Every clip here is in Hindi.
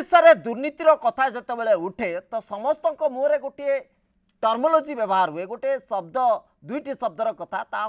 ओडिशा दुर्नीतिर कथा जिते उठे तो समस्त मुहर गोटे टर्मोलोजी व्यवहार हुए गोटे शब्द दुईटी शब्दर कथा ता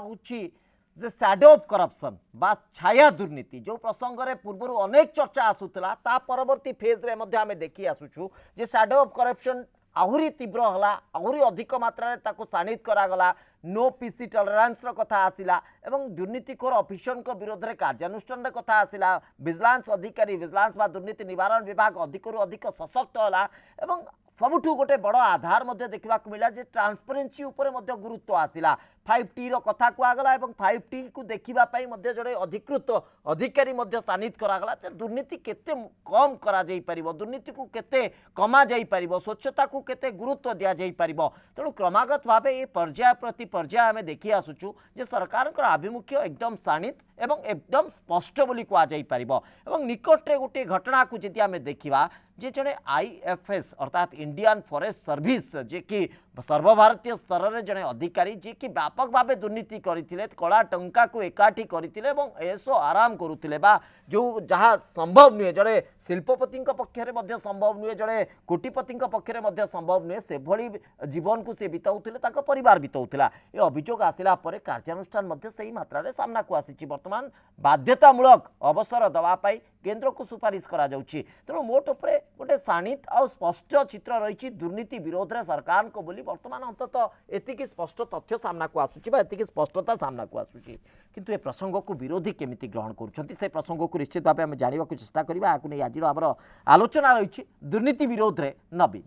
जे शैडो ऑफ करप्शन बा छाया दुर्नीति जो प्रसंग रे पूर्व अनेक चर्चा आसूला ता परवर्ती फेज रे मध्य आमे देखि आसुछु जे शैडो ऑफ करप्शन आहुरी तीव्र हला आहुरी अधिक मात्रा रे ताको सानित करागला नो पीसी टॉलरेंस रो कथा आसिला एवं दुर्नीतिखोर ऑफिसर को विरोध रे कार्यानुष्ठान रे कथा आसिला विजिलेंस अधिकारी विजिलेंस बा दुर्नीति निवारण विभाग अधिकरु अधिक सशक्त हला एवं सबुठू गोटे बड़ आधार मध्य देखा मिला जे ट्रांसपेरेन्सी उपरे मध्य गुरुत्व आसिला 5T रो कथा कुआगला एवं 5T को देखिबा पई मध्य जड़े अधिकृत अधिकारी मध्य स्थानित करागला ते दुर्नीति केते कम करा जाई परिबो दुर्नीति को केते कमा जाई परिबो स्वच्छता को केते गुरुत्व दिया जाई परिबो तेणु क्रमागत भावे ये पर्याय प्रति पर्याय आमे देखि आसुछु जे सरकार को आभिमुख्य एकदम स्थानित एवं एकदम स्पष्ट बोली कुआ जाई परिबो एवं निकट रे गोटे घटना को जदि आमे देखिबा जे जड़े IFS अर्थात इंडियन फॉरेस्ट सर्विस जे कि सर्वभारतीय स्तर में जड़े अधिकारी जे कि व्यापक भाव दुर्नीति करथिले कला टंका को एकाठी करथिले एवं एसो आराम करुथिले बा जो जहाँ संभव नुहे जड़े शिल्पपति पक्षरे मध्य संभव नुहे जड़े कोटिपति पक्षरे मध्य संभव नुहे से भली जीवन को से बिताउथिले ताको परिवार बिताउथिला ए अभियोग आसिला परे कार्यानुष्ठान मध्य सही मात्रा रे सामना को आसीची वर्तमान बाध्यतामूलक अवसर दवा पाई केंद्र को सुपारिश करा जाउची तेणु मोट उपरे गोटे शाणित आ स्पष्ट चित्र रही दुर्नीति विरोध रे सरकार को बोली वर्तमान अंततः एतिकी स्पष्ट तथ्य सामना को आसुची बा एतिकी स्पष्टता सामना को आसुची किंतु ए प्रसंग को विरोधी केमिति ग्रहण करुछंती से प्रसंग को निश्चित भाव में जानिबा को चेष्टा करिबा आकु नै आज आमर आलोचना रही दुर्नीति विरोध रे नवीन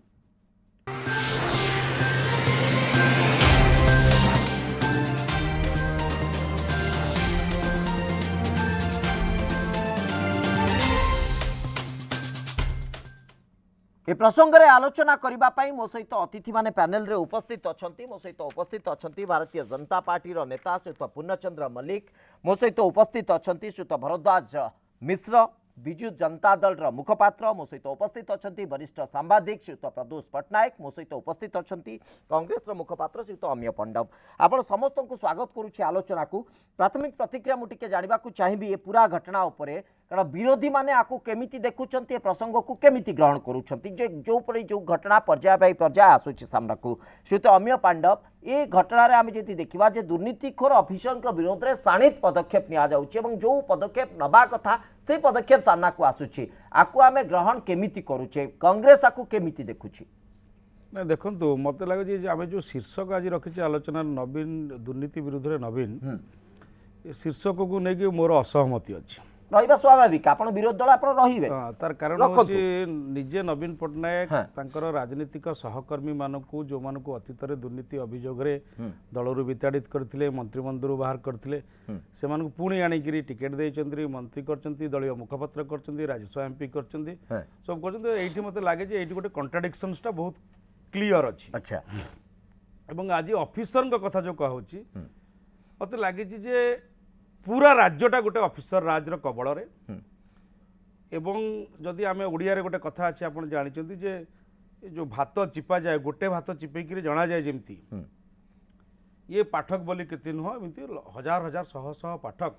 ए प्रसंग रे आलोचना करिबा पई मो सहित अतिथि माने पैनल रे उपस्थित अछंती मो सहित उपस्थित अछंती भारतीय जनता पार्टी रो नेता श्रीयुत पूर्णचंद्र मल्लिक मो सहित उपस्थित अछंती श्रीयुत भरद्वाज मिश्र विजु जनता दल रो मुखपात्र मो सहित उपस्थित अछंती वरिष्ठ सांबादिक श्रीयुत प्रदोष पट्टनायक मो सहित उपस्थित अछंती कांग्रेस रो मुखपात्र श्रीयुत अमिय पंडव आपण समस्त को स्वागत करूछि आलोचना को प्राथमिक प्रतिक्रिया मु टिके जानिबा को चाहिबी ए पूरा घटना उपरे कारण विरोधी माने आकु केमिति देखुचंती ए प्रसंग को केमिति ग्रहण करूचंती जे जो परि जो घटना पर्याय बाई पर्याय आसुछि सामना को श्रीयुत अमिय पांडव ए घटना रे आमे जति देखिबा जे दुर्नीतिखोर ऑफिसर को विरोध रे शाणित पदक्षेप निया जाउछि एवं जो पदक्षेप नबा कथा से पदक्षेप सामना को आसुछि आकु आमे ग्रहण केमिति करूछे कांग्रेस आकु केमिति देखुछि ना देखंतु मते लागे जे आमे जो शीर्षक आज रखिछि आलोचना नवीन दुर्नीति विरुद्ध रे नवीन ए शीर्षक को नै कि मोर असहमति अछि रहिबा स्वाभाविक आपण विरोध दल आपण रहिबे तार कारण होछि निजे नवीन पट्टनायक तांकर राजनीतिक सहकर्मी मानकू जो मानकू अतीत रे दुर्नीति अभियोग रे दलरु विताड़ित करथिले मंत्रिमंडल बाहर करथिले से मानकू पुणी आनिकरी टिकेट देइचंत्री मंत्री करचंती दलीय मुखपात्र करचंती राज्यसभा एमपी करचंती सब करचंती एठी मते लागे जे एठी गोटे कॉन्ट्राडिक्शंस टा बहुत क्लियर अछि अच्छा एवं आज ऑफिसर का कथा जो कहउछि मते लागे जे पूरा राज्यटा गोटे ऑफिसर राज कबल रे एवं जदि आमे ओडिया रे गोटे कथा अछि आपण जानिचंती जे जो भात चिपा जाए गोटे भात चिपेकी जना जाए जेमती ये पाठक बोली केते नुह एमती हजार हजार शह शह पाठक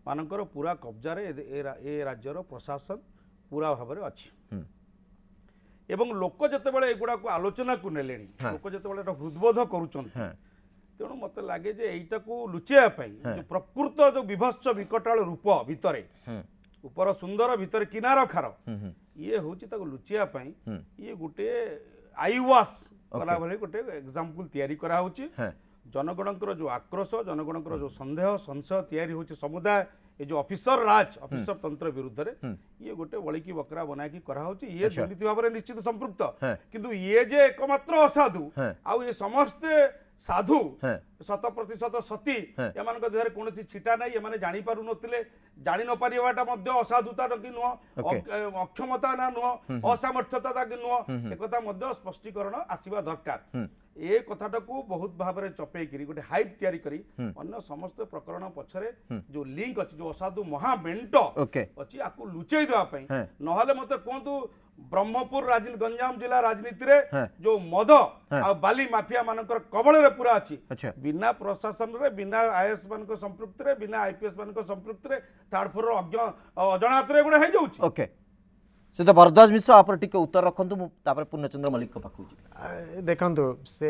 मानकर पूरा कब्जा रे ए राज्यर प्रशासन पूरा भाव रे अछि एवं लोक जते बेले एगुडा को आलोचना को नेलेनी लोक जते बेले हृदबोध करूचंती तेणु मत लगे जे एटा को लुचाई जो प्रकृत जो विभत्स विकटाल रूप भितरे ऊपर सुंदर भितर किनार खार ये हूँ लुचाई ये गोटे आई वाश कला भली गोटे एग्जांपल तैयारी करा होची जनगणकर जो आक्रोश जनगणकर जो संदेह संशय तैयारी होची समुदाय ये जो ऑफिसर राज ऑफिसर तंत्र विरुद्ध रे ये गोटे बलिकी बकरा बना की करा होची ये दुर्नीति भाव में निश्चित संपृक्त किंतु ये जे एकमात्र असाधु आउ ये समस्ते साधु 100% सती एमान देहरे कौन छिटा ना ये जानी पारु नथिले जानी न पारिबाटा मध्य असाधुता कि नुह अक्षमता ना नुह असामर्थ्यता कि नुह एकता मध्य स्पष्टीकरण आसीबा दरकार ए कथाटा को बहुत भाव में चपेकरी गोटे हाइप तैयारी करी अन्य समस्त प्रकरण पछरे जो लिंक अछि जो असाधु महामेंट अछि आकु लुचेई देवा पई नहले मते कोंतु ब्रह्मपुर गंजाम जिला राजनीति रे जो मद आ बाली माफिया मानकर कबल रे पूरा अछि बिना प्रशासन रे बिना आईएएस मानक संपृक्त रे बिना आईपीएस मानक संपृक्त रे थर्ड फ्लोर अजनात रे गुडे हे जाउछि ओके तो भरद्वाज मिश्र आप टिके उत्तर रखु मुझे पूर्णचंद्र मल्लिक पाखु देखु से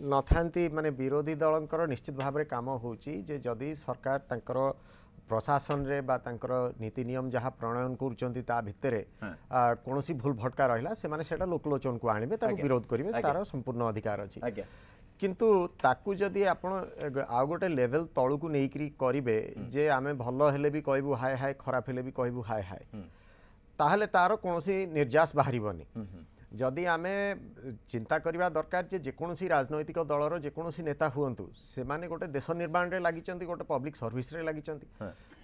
नथांती माने विरोधी दलंकर निश्चित भाव में काम होची जे जदि सरकार तांकर प्रशासन रे बा तांकर नीति नियम जहाँ प्रणयन करुचंती ता भितरे कोनोसी भूल भटका रहिला से माने सेटा लोकलोचन को आनिबे ताको विरोध करिवे तार संपूर्ण अधिकार अछि किंतु ताकू जदि आपण आउ गोटे लेवल तळु को नेइकरी करिवे जे आमे भलो हेले भी कहबू हाय हाय खराब हेले भी कहबू हाय हाय ताहले तार कोनोसी निर्यास बाहरिबनी जदि आमे चिंता करबा दरकार जे जेकोसी राजनैतिक दलर जेकोसी नेता हुंतु से माने गोटे देश निर्माण रे लागिचंती गोटे पब्लिक सर्विस रे लागिचंती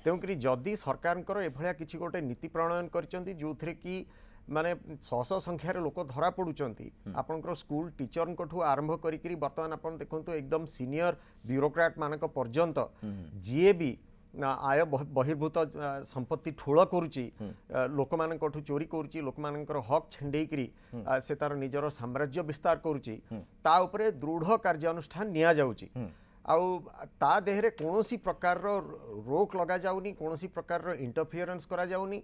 तेणुकरी जदि सरकार एभलिया किछि गोटे नीति प्रणयन करचंती जोथरे कि माने 600 संख्यार लोक धरा पड़ुचंती आपनकर स्कूल टीचर ठू आरंभ करी वर्तमान आपण देखंतु एकदम सीनियर ब्यूरोक्राट मानक पर्यंत जीए भी आय बहिर्भूत संपत्ति ठूल करुच्ची लोक मान चोरी करुच्ची लोक मानकर हक छेंडेकरी से तार निजर साम्राज्य विस्तार करुच्ची ता उपरे दृढ़ कार्यानुष्ठान निया जाउची आउ ता देहरे कोनोसी प्रकार रोक लगा जाउनी कोनोसी प्रकार इंटरफियरेंस करा जाउनी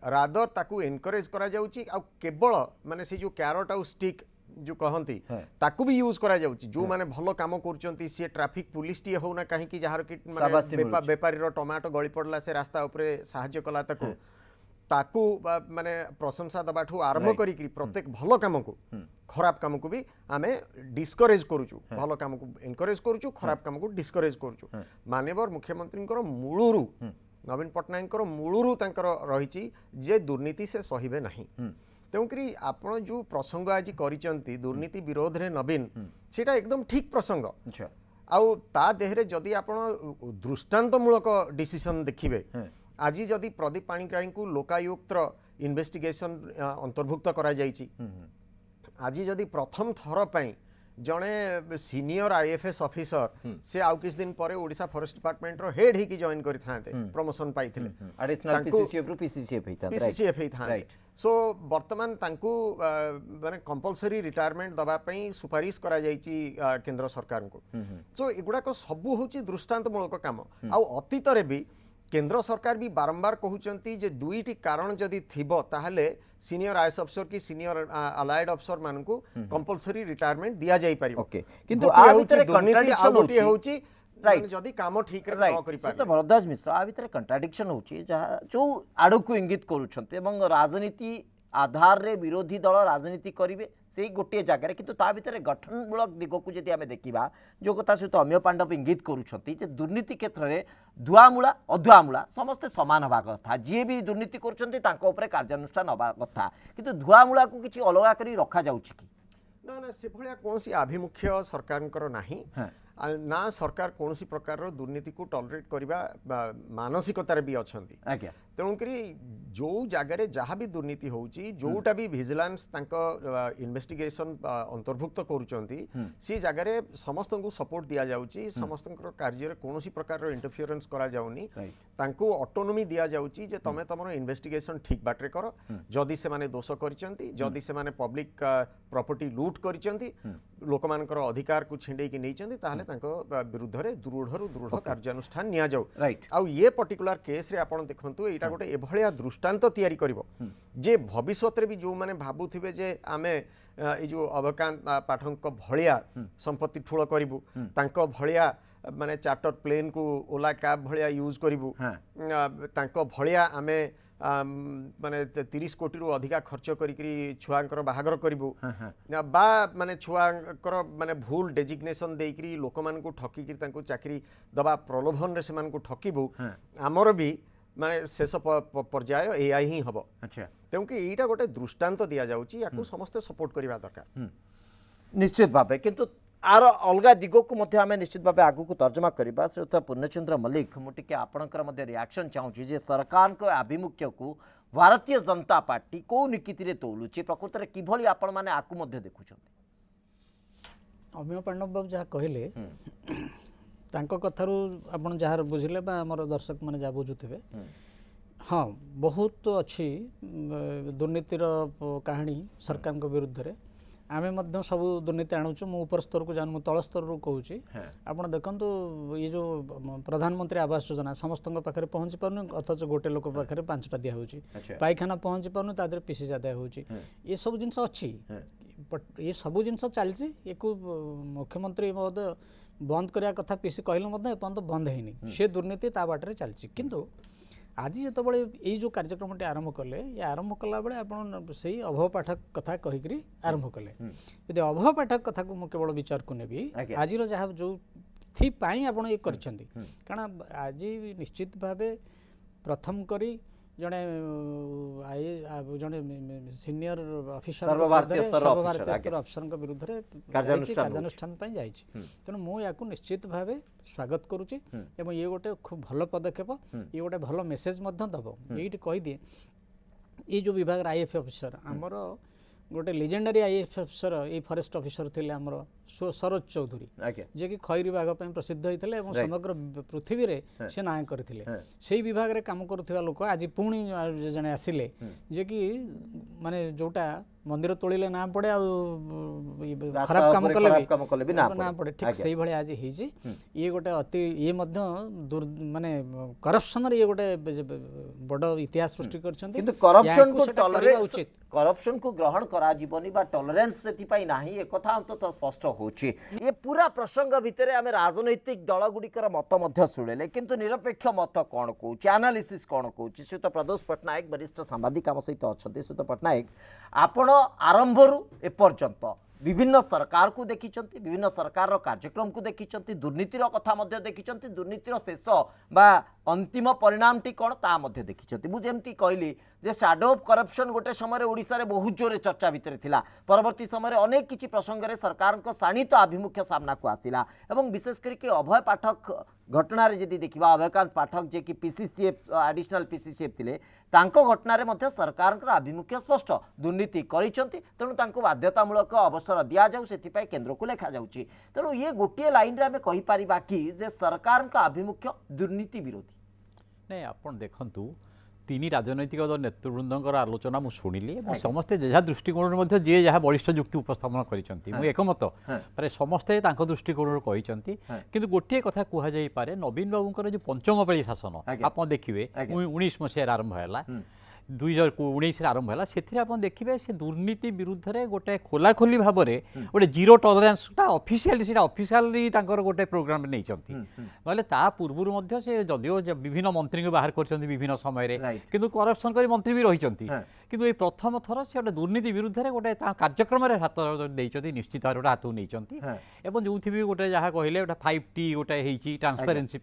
रादर ताकू एनकरेज करा जाउची आउ केवल माने से जो कैरट आउ स्टिक जो कहती ताकू भी यूज करा जाउची जो माने भलो काम करचंती सी ट्रैफिक पुलिस टी होना कहीं कि जहार कि माने व्यापारी रो टमाटो गଳି पड़ला से रास्ता ऊपर सहाय्य कला ताकू माने प्रशंसा दबाठू आरंभ करी प्रत्येक भलो काम को खराब काम को भी आमे डिस्करेज करूचु भलो काम को एनकरेज करूचु खराब काम को डिस्करेज करूचु माननीय मुख्यमंत्री मूलरू नवीन पट्टनायक मूलरू तांकर रहिची जे दुर्नीति से सहिबे नहीं तेणुकरी आपण जो प्रसंग आज करिचंती दुर्नीति विरोध रे नवीन सेटा एकदम ठीक प्रसंग आउ ता देहरे जदि आपण दृष्टांतमूलक डिसीजन देखिबे आज जदि प्रदीप पाणिग्राही को लोकायुक्त इन्वेस्टिगेशन अंतर्भुक्त करा जायछि आज जदि प्रथम थर पई जड़े सीनियर आईएफएस ऑफिसर से आउ किस दिन पर ओडिशा फॉरेस्ट डिपार्टमेंट रो हेड ही की जॉइन करि थाते प्रमोशन पाइथिले एडिशनल पीसीसीएफ रो पीसीसीएफ ही थाते सो वर्तमान तांकू माने कंपलसरी रिटायरमेंट दबा पई सुपारिश करा जायछि केंद्र सरकार को सो एगुडा को सबु होछि दृष्टांतमूलक काम आउ अतीत रे भी केंद्र सरकार भी बारंबार कहउचंती जे दुईटी कारण जदि थिबो ताहले सीनियर आईएएस अफसर की सीनियर अलाइड अफसर मान को कंपलसरी रिटायरमेंट दिया जाई पारिबो ओके किंतु आ भितर कंट्राडिक्शन होउची होउची राइट जदि काम ठीक रे न करि पारे तो भरद्वाज मिश्र आ भितर कंट्राडिक्शन होउची जहा जो आडो को इंगित करूछन्ते एवं राजनीति आधार रे विरोधी दल राजनीति करिवे से गोटे जगह किंतु ता भितर गठनमूलक दिग को जदि आमे देखिबा जो कथा सहित अमिय पांडव इंगित करूछन्ती जे दुर्नीति क्षेत्र में धुआमूला अधुआमूला समस्ते समान हवा कथा जी भी दुर्नीति करूछन्ती तांको ऊपर कार्यानुष्ठान हवा कथा किंतु धुआमूला को किछि अलगा करी रखा जाउछि कि ना ना से भलिया कोनसी आभिमुख्य सरकारनकर नाही ना सरकार कोनसी प्रकार दुर्नीति को टॉलरेट करबा मानसिकतार भी अछंती आज्ञा तेणुकरी जो जगार जहाँ भी दुर्नीति होउची जोटा भी विजिलेंस तांको इन्वेस्टिगेशन अंतर्भुक्त करूचंती सी जगार समस्त को सपोर्ट दिया जाउची समस्त कार्य रे कोनोसी प्रकार इंटरफियरेंस करा जाउनी तांको ऑटोनॉमी दिया जाउची जे तमे तमरो इन्वेस्टिगेशन ठीक बाटरे करो जदि से माने दोष करिचंती जदि से माने पब्लिक प्रॉपर्टी लूट करिचंती लोक मानकर अधिकार को छिंडे की नैचंती ताहले तांको विरुद्ध रे दृढ़ कार्यानुष्ठान निया जाउ आउ ये पर्टिकुलर केस रे आपण देखंतु एटा गोटे एभलिया दृष्टांत तैयारी करिवो जे भविष्यत रे भी जो माने भाबुथिबे जे आमे ए जो अवकांत पाठक भलिया संपत्ति ठूल करिवु तांको भलिया माने चार्टर प्लेन को ओला कैब भलिया यूज करिवु तांको भलिया आमे माने 30 कोटी रु अधिका खर्च करी छुआंकर बाहागर करिवु बा माने छुआंकर माने भूल डेजिग्नेशन देकरी लोक मान को ठकी कि तांको चाकरी दबा प्रलोभन रे से मान को ठकीबु हमर भी माने शेष पर्याय एआई ही हबो अच्छा क्योंकि एटा गोटे दृष्टांत दिया जाउची याकू समस्त सपोर्ट करबा दरकार निश्चित भाबे किंतु आर अलग दिग को मध्य आमे निश्चित भाबे आगु को तर्जमा करबा श्रीयुत पूर्णचंद्र मल्लिक मुटिके आपणकर मध्य रिएक्शन चाहूची जे सरकार को आभिमुख्य को भारतीय जनता पार्टी को निकिति रे तोलुची प्रकृत रे किभली आपण माने आकु मध्य देखुछन्ती अमिय पांडव बाबू जहाँ कहले तांको कथारू आपण जहाँ बुझिले बा हमर दर्शक माने जा बुझुथिबे हाँ बहुत अच्छी दुर्नीतिर कहानी सरकार विरुद्ध रे आमे मध्य सबु दुर्नीति आणुचु मु ऊपर स्तर को जान मु तल स्तर रू कहूची आपण देखंतु ये जो प्रधानमंत्री आवास योजना समस्त पाखे पहुँची पारनु अथच गोटे लोक पाखे 5टा दिया होची पाइखाना पहुँची पारनु तादर पीसी जादा होची ये सब जिनस अच्छी ये सब जिनस चलची एक मुख्यमंत्री महोदय बंद करिया कथा पीसी कहले मध्य एपन तो बंद हैनी से दुर्नीति ता बाटरे चलची किंतु आज जितेबाला ये जो कार्यक्रम आरंभ कले ये आरंभ कला बेले आप से अभय पाठक कथा कहीकि आरंभ कले यदि अभय पाठक कथा को केवल विचार को नेबी आज जहाँ जो थी आप ये कारण आज निश्चित भाव प्रथम करी जड़े जड़े सीनियर ऑफिसर सर्वभारतीय स्तर अफिसर विरुद्ध कार्यानुष्ठान तेणु मुझे निश्चित भाव स्वागत करुच्ची ये गोटे खूब भल पदक्षेप ये गोटे भल मेसेज दब ये कहीदिए ये जो विभाग आईएएफ ऑफिसर आमर गोटे लेजेंडरी आईएएफ ऑफिसर ये फॉरेस्ट ऑफिसर थे आमर सरोज चौधरी जे कि खैरी बाघ प्रसिद्ध होते समग्र पृथ्वी रे से ना करथिले से विभाग रे काम करुवा लोक आज पुणी जने आसिले जे कि माने जोटा मंदिर तोड़िले ना पड़े खराब काम कले भी ना पड़े ठीक से भाई आज ये गोटे अति ये माने करप्शन ये गोटे बड़ इतिहास सृष्टि उचित करप्शन को ग्रहण करा जीवनी बा टॉलरेंस सेति नाही एक कथा अंततः स्पष्ट होची ये पूरा प्रसंग भितर आमे राजनैतिक दल गुड़िकर मत मध्य शुणिले किंतु निरपेक्ष मत कौन कहूँ एनालिसिस कौन कहूँ श्रीयुत प्रदोष पट्टनायक वरिष्ठ सांबादिक आम सहित अच्छा श्रीयुत पट्टनायक आपण आरंभरू एपर्यंत विभिन्न सरकार को देखिचंती विभिन्न सरकार कार्यक्रम को देखिचंती दुर्नीतिर कथा मध्य देखिचंती दुर्नीतिर शेष बा अंतिम परिणामटी कौन ता मध्य देखिचंती मु जेमती कहली जे शैडो ऑफ करप्शन गोटे समय ओडिशा रे बहुत जोरे चर्चा भितर थिला परवर्ती समय अनेक किछि प्रसंग रे सरकार को शाणित आभिमुख्य सामना को आसिला एवं विशेष करके अभय पाठक घटना रे जदि देखिबा अभयकांत पाठक जे कि पीसीसीएफ एडिशनल पीसीसीएफ थिले तांको घटना रे मध्य सरकार को आभिमुख्य स्पष्ट दुर्नीति करिसंती तेणु तांको बाध्यतामूलक अवसर दिया जाऊ सेतिपाई केंद्र को लेखा जाउची तेणु ये गोटे लाइन रे हमें कहि परिबा कि जे सरकार का आभिमुख्य दुर्नीति विरोधी नहीं आपण देखंतु तीन राजनैतिक दल नेतृवृंदर आलोचना मुझे शुणिली समस्ते जहाँ दृष्टिकोण जी जहाँ वरिष्ठ युक्ति उपस्थापन कर एकमत प्राय समस्ते दृष्टिकोण कहते किंतु गोटे कथा कहुपे नवीन बाबूर जो पंचम पाली शासन आप देखिए 19 मसीह आरंभ है 2019 आरंभ है से देखिए से दुर्नीति विरुद्ध रे गोटे खोलाखोली भाव में गोटे जीरो टॉलरेंस ऑफिशियली गोटे प्रोग्राम नहीं ना पूर्व से जदिव विभिन्न मंत्री को बाहर कर विभिन्न समय किंतु करप्शन कर मंत्री भी रही किंतु ये प्रथम थर से गोटे दुर्नीति विरुद्ध रे गोटे कार्यक्रम हाथ देते निश्चित भाव गोटे हाथ नहीं जो भी गोटे जहाँ कहले गोटे 5T गोटे ट्रांसपेरेन्सी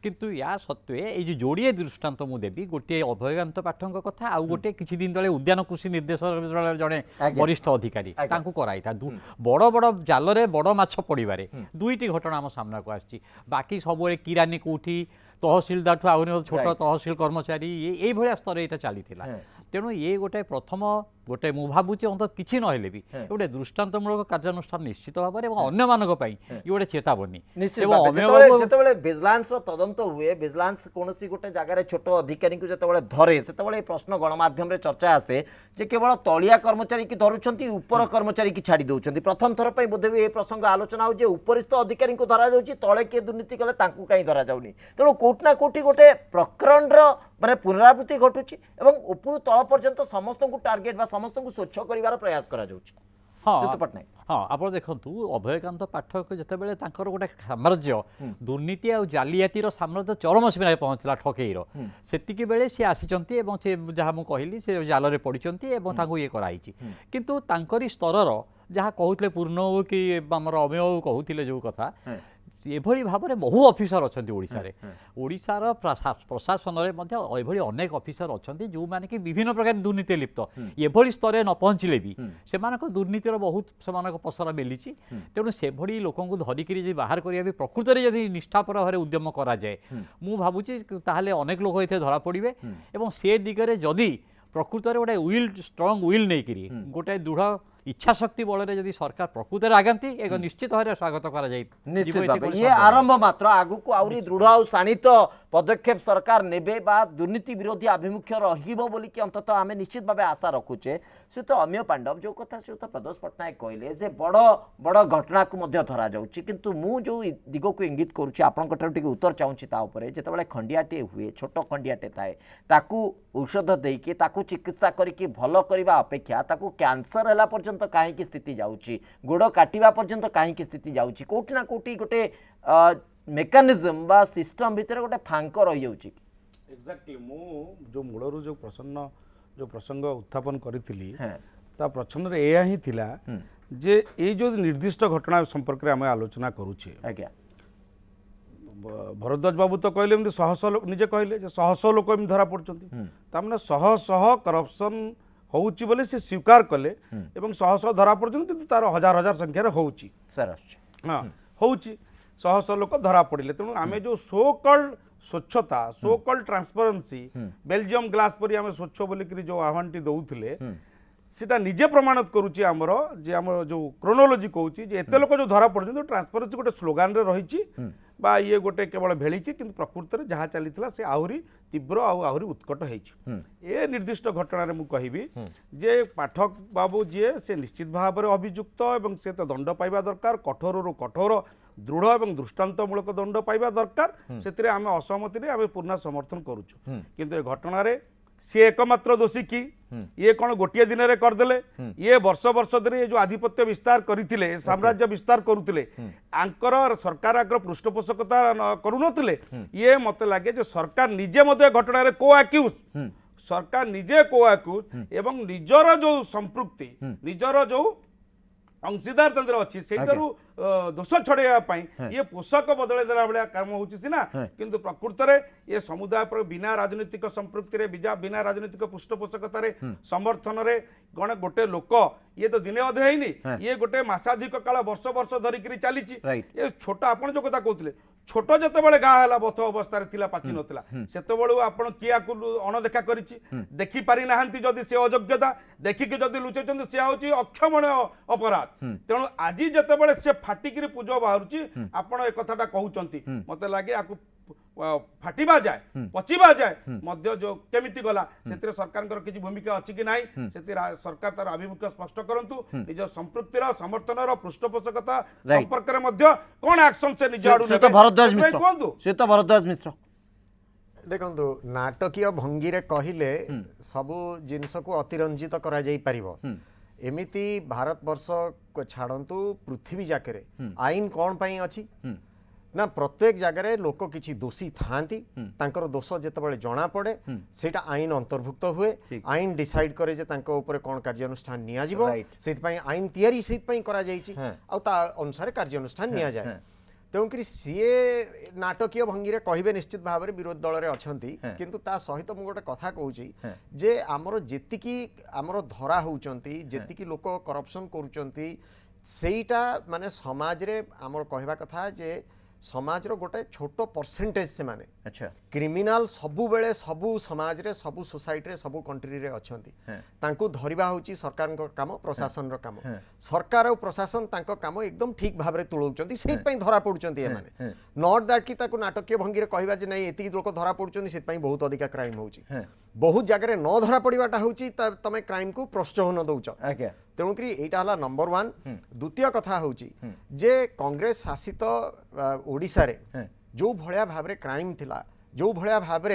किंतु या सत्वे ये जोड़िए दृष्टांत मुझे देवी गोटे अभयकांत पाठक कथा आउ गोटे किछि दिन तले उद्यान कृषि निर्देशक जड़े वरिष्ठ अधिकारी कराई था बड़ बड़ जाल बड़ माछ पड़े दुईटी घटना आम सामना को आसी बाकी सब किरानी कौटी तहसिलदार ठू आहुरी छोट तहसिल कर्मचारी ये भाया स्तर यहाँ चली तेणु ये गोटे प्रथम गोटे मु भावुची अंत किसी नहले भी गोटे दृष्टांतमूलक कार्यानुष्ठान निश्चित भाव में अन्य मानक ये गोटे चेतावनी जितेबाला विजिलेंस तदंत हुए विजिलेंस कौन गोटे जगार छोट अधिकारी को जितेबाला धरे से प्रश्न गणमाध्यम चर्चा आसे जे केवल तलिया कर्मचारी की धरुंच उपर कर्मचारी की छाड़ी दौरान प्रथम थर पर बोधे ये प्रसंग आलोचना हो उपरिस्थ अधिकारी को धरा जाऊँगी तले किए दुर्नीति कले कहीं धरा जाऊनी तेणु कोटना कोटी गोटे प्रकरण माने पुनरावृत्ति घटुची एवं उपरू तल पर्यंत समस्त को टार्गेट बा समस्त को स्वच्छ करिवार प्रयास करा जाउची हाँ आप देखु अभयकांत पाठक जितेबाला गोटे साम्राज्य दुर्नीति आ जालियाती साम्राज्य चरम सीमार पहुँचला ठकेईर सेतिकी बेले सी आसी जहाँ मुझे कहली से जाल पड़ी ये कराई किंतु तांकरी स्तर जहाँ कहते पूर्ण कि आम अमेय कहते जो कथा एभली भाव में बहु ऑफिसर अच्छा ओडिशार प्रशासन में अनेक ऑफिसर अच्छा जो माने कि विभिन्न प्रकार दुर्नीति लिप्त एभली स्तर न पहुँचले भी से दुर्नीतिर बहुत से पसरा मिली तेणु से लोक धरिकी बाहर करा प्रकृत में जब निष्ठापर भाव में उद्यम कराए मु भावुची अनेक लोक ये धरा पड़े और से दिगरे जदि प्रकृत में गोटे स्ट्रंग विल नहीं करी गोटे दृढ़ इच्छा शक्ति बल जदि सरकार प्रकृत में आगाती एक निश्चित भाव स्वागत कर ये आरंभ मात्र आगु को आउरी दृढ़ और शाणित पदक्षेप सरकार नेबे बा दुर्नीति विरोधी आभिमुख्य रहिबो बोली कि अंततः आमे निश्चित भावे आशा रखुचे। से तो अमीय पांडव जो कथा से तो प्रदोष पट्टनायक कहले जे बड़ बड़ घटना को मध्य धरा जाउची, किंतु मु जो दिग को इंगित करूची आपण कठार टिके उत्तर चाहूची ता उपरे जेतेबेले खंडियाटे हुए छोट खंडियाटे थाए ताकू औषध देके ताकू चिकित्सा करिके भल करबा अपेक्षा ताकू कैंसर हला पर्यंत काहे की स्थिति जाउची, गोड़ काटिबा पर्यंत काहे की स्थिति जाउची, कोठी ना कोठी गोटे मेकानिज्म बा सिस्टम भितर गोटे फांक रही जाउची। एक्जाक्टली मु जो मूलरू जो प्रसंग उत्थापन करी ता प्रश्न रे एया ही थिला जे ए जो निर्दिष्ट घटना संपर्क रे आमे आलोचना करूचे। आज्ञा भरद्वाज बाबू तो कहले एमती शह शह लोक निजे कहले जे शह शह लोक एमती धरा पड़छंती तामने शह शह करप्शन होउची बोले से स्वीकार कले एवं शह शह धरा पड़छंती किंतु तार हजार हजार संख्या रे होउची सर हां होउची शह शह लोक धरा पड़िले। तेणु आमे जो सो कॉल्ड स्वच्छता so called transparency Belgium glass परी आमे स्वच्छ बोली करी जो आह्वानटी दउथिले सेटा निजे प्रमाणित करूची हमर जे हमर जो क्रोनोलॉजी कहूची जे एते लोक जो धरा पड़छन ट्रांसपेरेंसी गोटे स्लोगान रे रहिची बा ये गोटे केवल भेलिकी किंतु प्रकृत रे जहा चलीथिला से आहुरी तीव्र आहुरी उत्कट हेछि। ए निर्दिष्ट घटना रे मु कहिबी जे पाठक बाबू जे से निश्चित भाव में अभियुक्त एवं से तो दंड पाइबा दरकार, कठोर रु कठोर दृढ़ एवं दृष्टांतमूलक दंड पाइबा दरकार। से आम असहमति रे आमे पूर्ण समर्थन करूछु किंतु ए घटना रे सी एकमात्र दोषी कि ये कौन गोटे दिन में करदे ये वर्ष वर्ष धरी जो आधिपत्य विस्तार करते साम्राज्य विस्तार करुले आंकर सरकार आगर पृष्ठपोषकता करुनथिले ये मत लगे जो सरकार निजे मध्य घटना रे को एक्यूज सरकार निजे को एक्यूज एवं निजर जो संपृक्ति निजर जो अंशीदार तंत्र अच्छी से दोष छड़ाई ये पोषक बदल देला भाया काम होची सीना किंतु प्रकृत में ये समुदाय पर बिना राजनीतिक संपृक्ति रे बिना राजनीतिक पृष्ठपोषकता रे समर्थन रे गण गोटे लोक ये तो दिने अधे हैनी ये गोटे मासाधिक काल वर्ष वर्ष धरिकी चली ये छोट आपन जो कथा कहते छोट जिते गाँ है बथ अवस्था थिला पाचि नथिला सेतबेलू आपण किया अणदेखा करिछि देखि पारि नाहंती जदि से अयोग्यता देखिकी जदि लुचैछन से होची अक्षमणीय अपराध। तेणु आज जितेबाला से फाटिकी पूज बाहर आपण ए कथाटा कहउचंती मते लागे आकु फाटिबा जाए पचिबा जाए मध्य जो केमिति गला सेतिरे सरकारकर किछि भूमिका अछि कि नाही सेति सरकार तार अभिमुख्य स्पष्ट करंतु निज संपृक्तिर समर्थनर पृष्ठपोषकता संपर्क रे मध्य कोन एक्शन से निज आडू से तो भरद्वाज मिश्र से तो भरद्वाज मिश्र देखंतु नाटकीय भंगी रे कहिले सबु जिंस को अतिरंजित करा जाई परिबो एमिति भारत वर्ष को छाड़ंतु पृथ्वी जाकरे आईन कौन पाई अछि ना प्रत्येक जगह लोक किछि दोषी थांती तांकर दोष जेतेबेले जना पड़े सेटा आईन अंतर्भुक्त हुए आईन डिसाइड करे जे तांको ऊपर कोन कार्यानुष्ठान निया जिवो सेति पई आईन तयारी सेति पई करा जाईछि आ ता अनुसार कार्यानुष्ठान निया जाय। तेणुक सीए नाटकीय भंगी रे कहिबे निश्चित भाव में विरोधी दल रे अछंती किंतु ता सहित मु गोटे कथा कहूची जे आमर जेतिकी आमर धरा होउचंती जेतिकी लोक करप्शन करूचंती सेटा माने समाज रे आमर कहबा कथा जे समाज रो गोटे छोटो परसेंटेज से माने अच्छा क्रिमिनाल सबु बेले सबु समाज रे सबु सोसाइटी रे सबु कंट्री रे अछंती तांको धरिबा होची सरकार को काम प्रशासन रो काम सरकार और प्रशासन तांको काम एकदम ठीक भाबरे तुलौचंती सेत पई धरा पडुचंती ए माने नॉट दैट कि ताको नाटकीय भंगी रे कहबा जे नै एति लोक धरा पडुचंती सेत पई बहुत अधिक क्राइम होची बहुत जगह न धरा पड़ाटा हूँ तमें क्राइम को प्रोत्साहन दौच तेणुक यहाँ नंबर 1 द्वितीय कथा हूँ जे कांग्रेस शासित ओडिशा रे जो भलिया भाव क्राइम थिला जो भलिया भाव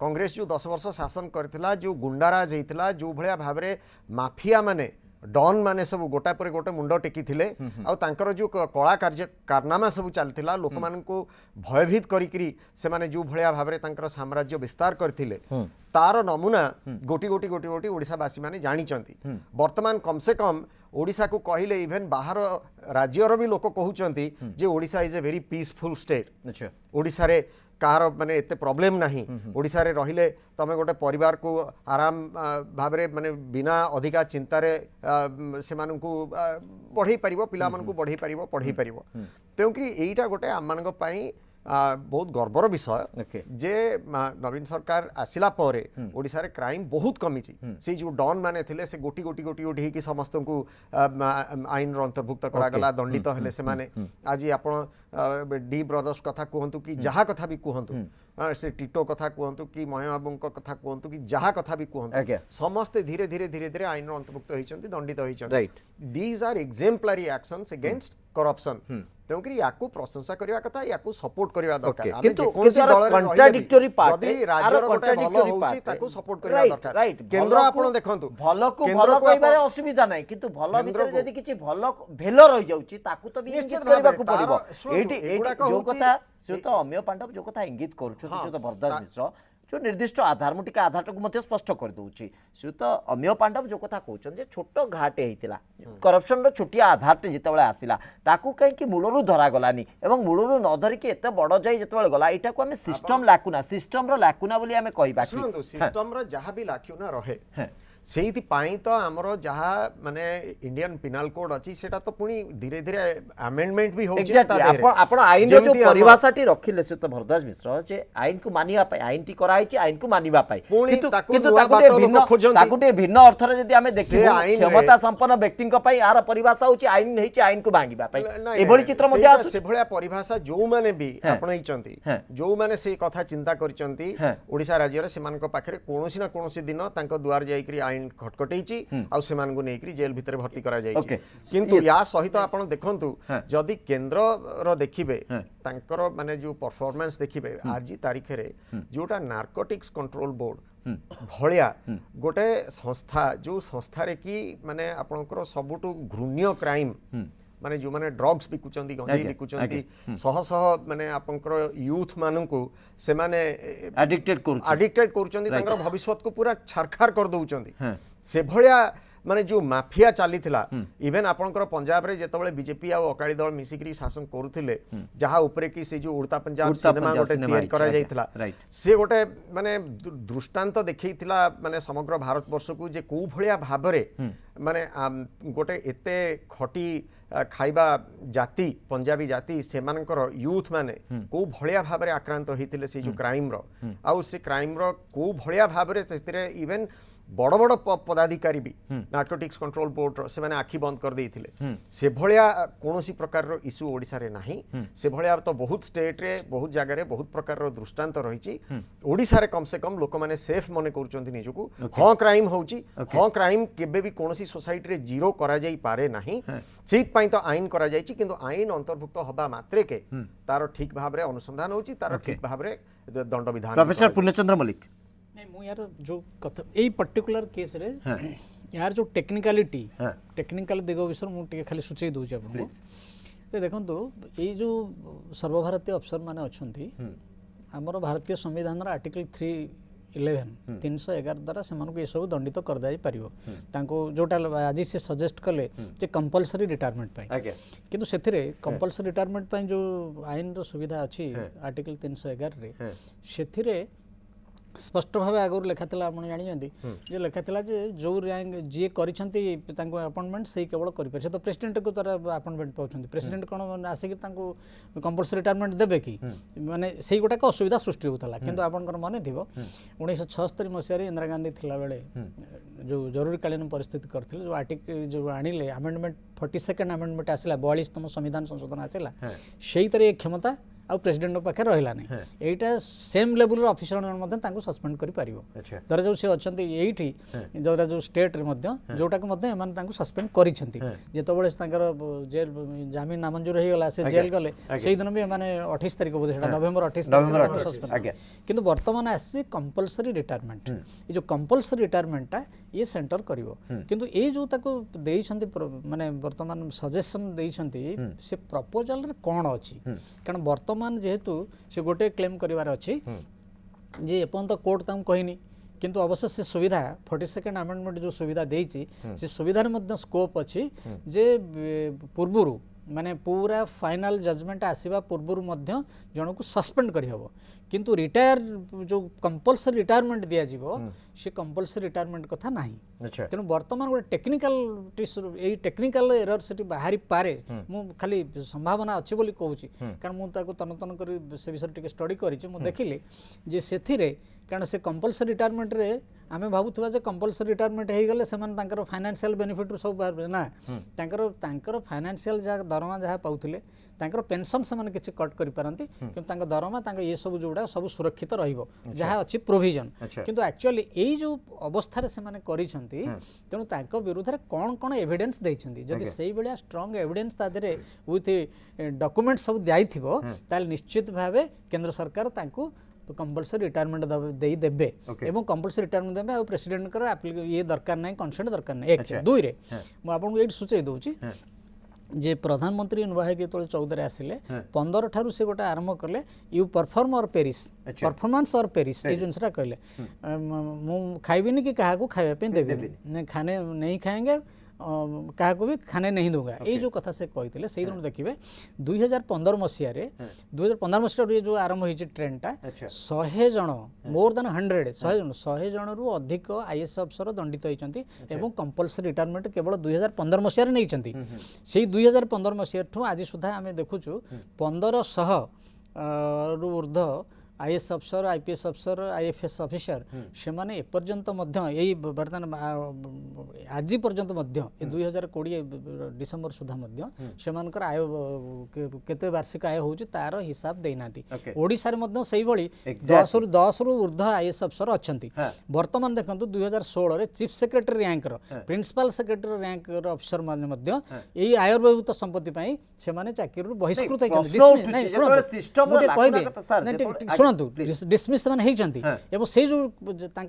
कांग्रेस जो 10 वर्ष शासन करथिला जो गुंडाराज होता जो भलिया भाव माफिया माने डॉन माने सब गोटा पर गोटे मुंड टेकी थिले आ तांकर जो कला कार्य कारनामा सब चलथिला लोक मान को भयभीत करी से माने जो भलिया भाबरे तांकर साम्राज्य विस्तार करथिले तार नमूना गोटी गोटी गोटी गोटी ओडिशावासी माने जानिचंती। वर्तमान कम से कम ओडिशा को कहिले इवेन बाहर राज्यर भी लोक कहउचंती जे Odisha is a very peaceful state Odisha रे कहार माने एते प्रॉब्लम नहीं ओडिशा रे रहिले तमे गोटे परिवार को आराम भाबरे माने बिना अधिका चिंता रे से मानन को बढ़ई परिबो पिला मानन को बढ़ई परिबो पढ़ई परिबो तेउकरी एईटा गोटे आम मानन पई बहुत गर्वर विषय Okay. जे नवीन सरकार आसिला परे ओडिशा रे क्राइम बहुत कमी से जो डॉन माने थिले से गोटी गोटी गोटी गोटी कि समस्त को आईन रो अंतर्भुक्त करा गला दंडित हेले से माने आज आपण डी ब्रदर्स कथा कहंतु कि जहा कथा भी कहंतु से टिटो कथा कहंतु कि महेबाबू कथा कहंतु कि जहा कथा भी कहंतु Okay. समस्त धीरे धीरे धीरे धीरे आईन रो अंतर्भुक्त होइचंती दंडित होइचंती Right. These are exemplary actions against corruption तेणुक याकू प्रशंसा करवा कथा याकू सपोर्ट करवा दरकार Okay. आमे किंतु- जेकोनसी किंतु दल रे contradictory part जदी है, राज्यर आरो गोटे भलो contradictory होउची part है। ताकू सपोर्ट करवा Right, दरकार right. केंद्र भलको- आपण देखंतु भलको भल केंद्रको कहिबारे आपण- असुविधा नाही किंतु भल केंद्रको- भितर जदी किछि भल भेलो रहि जाउची ताकू तो भी निश्चित इंगित भाबरे, करबाकू तार- पड़िबो शुणନ୍ତୁ, एटी एगुड़ाक जो होउची- कथा से तो अमेय पांडव जो कथा इंगित करूछु हाँ, से तो भरद्वाज मिश्र जो निर्दिष्ट आधार मु टिका आधार को मध्य स्पष्ट कर दउची से तो अमेय पांडव जो कथा कहउछन जे छोटो घाटे हेतिला करप्शन रो छोटिया आधार टे जेतेबेले आसिला ताकू कहीं कि मूलरू धरा गलानी एवं मूलरू न धरि कि एते बड़ जाई जेतेबेले गला एटा को हमें सिस्टम रो लाकुना बोली हमें कहबा कि शुणନ୍ତୁ सिस्टम रो जहाँ भी लाक्युना रहे हाँ। सेहिति पाई तो हमरो जहाँ माने इंडियन पिनाल कोड अछि सेटा तो पुनी धीरे धीरे अमेंडमेंट भी होउची Exactly. आपण आईन जो परिभाषाटी रखिले से तो भरद्वाज मिश्र जे आईन को मानिबा पाई आईन टी कराइछि आईन को मानिबा पाई पुणी ताकू किंतु नुआ बाट लोक खोजंती। ताकू टे भिन्न अर्थ रे जदी हमें देखि आईन रे- क्षमता संपन्न व्यक्ति को पाई यार परिभाषा होछि आईन हेछि आईन को भांगिबा पाई एभଳି चित्र मध्ये आसु से भलिया परिभाषा जो माने भी आपणैचंती हाँ। जो माने से कथा चिंता करचंती हाँ। ओडिशा राज्य रे सेमान को पाखरे कोनोसी ना कोनोसी दिन तांको दुआर जाईकरी आईन खटखटैची आ सेमान को नेकरी जेल भीतर भर्ती करा जाईची Okay. किंतु या सहित आपण देखंतु हाँ। जदि केंद्र रो देखिबे हाँ। तांकर माने जो परफॉर्मेंस देखिबे आज तारीख रे जोटा नार्कोटिक्स कंट्रोल बोर्ड भलिया गोटे संस्था जो संस्था रे की माने आपणकर सबुटु घृण्य क्राइम माने जो माने ड्रग्स बिकुचंती गंजी आज्ञा, बिकुचंती शह शह माने आपणकर यूथ माननकु से माने एडिक्टेड करू एडिक्टेड करूचंती तांकर भविष्यत को पूरा छारखार कर दउचंती हाँ। से भलिया माने जो माफिया चली इवेन आपणकर पंजाब रे जेतबेले बीजेपी आ अकाली दल मिसिकरी शासन करूथिले जहा ऊपर की से जो उड़ता पंजाब उड़ता सिनेमा पंजाब गोटे सिनेमा तैयारी करा आज्ञा, जाइथिला right. से गोटे माने दृष्टांत देखैथिला माने समग्र भारत वर्ष को जे को भलिया भाबरे माने गोटे एते खटी खाइबा जाति पंजाबी जाति सेमानकर यूथ माने को भलिया भाबरे आक्रांत होइथिले से जो क्राइम रो आउ से क्राइम रो को भलिया भाबरे सेतिरे इवेन बड़ बड़ पदाधिकारी भी नार्कोटिक्स कंट्रोल बोर्ड से माने आखि बंद कर देइथिले से भलिया कोनोसी प्रकार रो इशू ओडिसा रे नाही से भलिया तो बहुत स्टेट रे बहुत जगह रे बहुत प्रकार रो दृष्टांत रहिछि ओडिसा रे कम से कम लोक माने सेफ मने करूचंती निजको हां क्राइम होउची हां क्राइम केबे भी कोनोसी सोसाइटी रे जीरो करा जाई पारे नाही सेत पई तो आईन करा जाईची किंतु आईन अंतर्भुक्त हबा मात्रे के तार ठीक भाबरे अनुसंधान होउची तार ठीक भाबरे दंड विधान प्रोफेसर पूर्णचंद्र मल्लिक नहीं मु यार जो कथा यही पर्टिकुलर केस रे यार जो टेक्निकालिटी टेक्निकल दिग विषय मुझे खाली सूचई दूसरी आपको तो देखो ये जो सर्वभारतीय अफसर माने अच्छी आमर भारतीय संविधान आर्टिकल 311 311 द्वारा से सब दंडित कर दे पार जोटा आज से सजेस्ट कले जे कंपलसरी रिटायरमेंट किंतु से कंपलसरी रिटायरमेंट जो आईन रो सुविधा अच्छी आर्टिकल 311 रे से स्पष्ट भाव आगु लेखा आप जानते जे लेखा जे जो रैंक जी अपॉइंटमेंट से केवल करें तो प्रेसिडेंट को तार अपॉइंटमेंट पाँच प्रेसिडेंट कौन आसिक कंपलसरी रिटायरमेंट देवे कि माने से गोटाक असुविधा सृष्टि होता कि आपंकर मन थी 1976 मसीह इंदिरा गांधी थिला बेले जो जरूरीकालीन परिस्थिति करते जो आर्टिकल जो आनिले अमेंडमेंट 42nd अमेंडमेंट आसला 42तम संविधान संशोधन आसला से क्षमता आ प्रेसिडेंट पाखे रहा नहीं एटा सेम लेवल ऑफिसर सस्पेंड कर पारिबो धर जो से अच्छे ये जोरा जो स्टेट रे जोटा को सस्पेंड करिसेंती जेतबेले जेल जमीन नामंजूर हो गला से जेल गले से दिन भी माने 28 तारिख बोधे नवेम्बर 28 तारिख सस्पेंड किंतु वर्तमान आसी कंपलसरी रिटायरमेंट ये जो कंपलसरी रिटायरमेंटा ये सेंटर करिवो किंतु ये जो ताको देइछंती माने वर्तमान सजेशन देइछंती से प्रपोजल रे कोन अछि कारण वर्तमान जेहेतु से गोटे क्लेम करिवार अछि जे एपन तो कोर्ट ताम कहिनी किंतु अवश्य से सुविधा 42nd अमेंडमेंट जो सुविधा देइछि से सुविधार मध्य स्कोप अछि जे पूर्वरु माने पूरा फाइनल जजमेंट आसीबा पूर्वरु मध्य जन को सस्पेंड करि हबो किंतु रिटायर जो कंपलसरी रिटायरमेंट दिया जीवो से कंपलसरी रिटायरमेंट कथा नाही अच्छा। तेणु बर्तमान गोटे टेक्निकाल टेक्निकाल एरर से बाहरी पारे मु खाली संभावना अच्छी बोली कहूँ कारण मुझे तन तन कर से विषय टे स्टडी करी देखिली जे से कारण से कंपलसरी रिटायरमेंट रे आमे भावुवा जे कंपलसरी रिटायरमेंट हो गले से फाइनेंशियल बेनिफिट रू सब ना तांकर फाइनेंशियल जहाँ दरमा जहाँ पाउथिले तांकर पेंशन से माने किछि कट करि पारंती किंतु तांकर दरमा तांकर ये सब जोड़ा सब सुरक्षित रहिबो जहाँ अछि प्रोविजन किंतु एक्चुअली एई जो अवस्था रे से माने करिसंती तेणु तांको विरुद्ध रे कोन एविडेंस दैछंती जदि सेई बेलिया स्ट्रांग एविडेंस ता देरे विथ डॉक्यूमेंट सब दियाइथिबो ताल निश्चित भावे केंद्र सरकार तांको कंपलसरी रिटायरमेंट देबे एवं कंपलसरी रिटायरमेंट देबे प्रेसिडेंट कर ये दरकार नहीं कंसेंट दरकार नहीं एक दुई रे मु आपन ये सूचई दउची जे प्रधानमंत्री नुआ जो 14 आसिले 15 ठारू से गोटे आरंभ कले यू परफॉर्म और पेरिस परफॉर्मेंस और पेरिस ये जिनसा कहले मु खाइबिनी कि काहा को खाइबा पे देबे खाने नहीं खाएंगे क्या भी खाने नहीं दूंगा ये जो कथा से कहते से देखिए 2015 मसीह 2015 मसीह ये जो आरंभ हो ट्रेंडटा 100 जन मोर देन 100 जन रु अधिक आईएएस अफसर दंडित होती एवं कंपलसरी रिटायरमेंट केवल 2015 मसीह नहीं से 2015 मसीह आज सुधा आम देखुचु 1500 रु ऊर्ध आईएएस अफसर आईपीएस अफसर आईएफएस अफिसर से माने एपर्यंत यही बर्तमान आज पर्यंत ये 2020 डिसेम्बर सुधा से आय केते वार्षिक आय होउची तार हिसाब देना ओडिसा रे मध्य सेही भली 10 रु ऊर्ध्व आईएएस अफसर अछंती वर्तमान देखंतु 2016 रे चीफ सेक्रेटरी रैंक रो प्रिंसिपल सेक्रेटरी रैंक रो अफसर माने मध्य एही आयुर्बहुत संपत्ति पई से माने चाकरी बहिष्कृत होइछन नहीं सुनो शुणु डिसमिस मैंने होती से जो